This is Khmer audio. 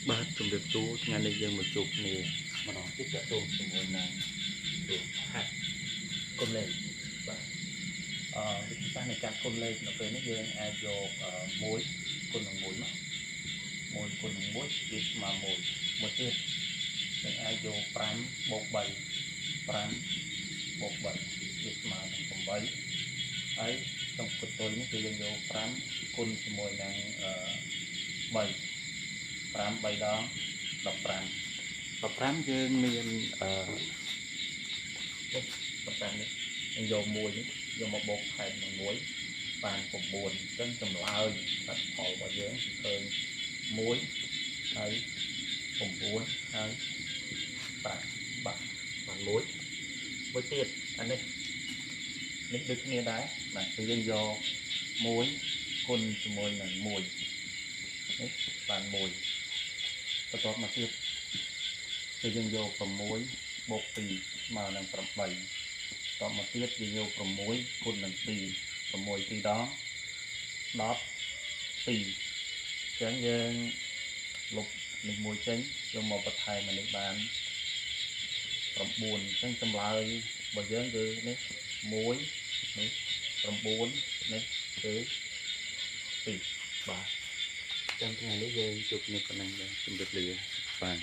បាទជំរាបសួរថ្ងៃនេះយើងមកជួបគ្នាម្ដងទៀតតទៅជាមួយនឹងទូហាត់គុណលេខបាទវិធីសាស្ត្រនៃការគុណលេខនៅពេលនេះយើងអាចយក1គុណនឹង1មក1គុណនឹង1វាស្មើ1មួយទៀតយើងអាចយក5បូក3 5បូក3វាស្មើនឹង8ហើយក្នុងកន្ទុយនេះគឺយើងយក5គុណជាមួយនឹង3 5 3ដង15យើងមាន15នេះយើងយក1នេះយកមកបូកខែនឹង1បាន9អញ្ចឹងចម្លើយផលរបស់យើងគឺឃើញ1ហើយ9ហើយ5បាទមួយទៀតអានេះដូចគ្នាដែរបាទគឺយើងយក1គុណជាមួយនឹង1នេះបាន1បន្ទាប់មកទៀតគឺយើងយក6បូក2ស្មើនឹង8បន្ទាប់មកទៀតយើងយក6គុណនឹង2 6 2ដង12អញ្ចឹងយើងលុបនេះមួយចេញយកមកបន្ថែមអានេះបាន9អញ្ចឹងចម្លើយរបស់យើងគឺនេះ1នេះ9នេះគឺ2បាទ ចាំថ្ងៃនេះយើងជួបគ្នាប៉ុណ្ណឹងជម្រាបលាបាទ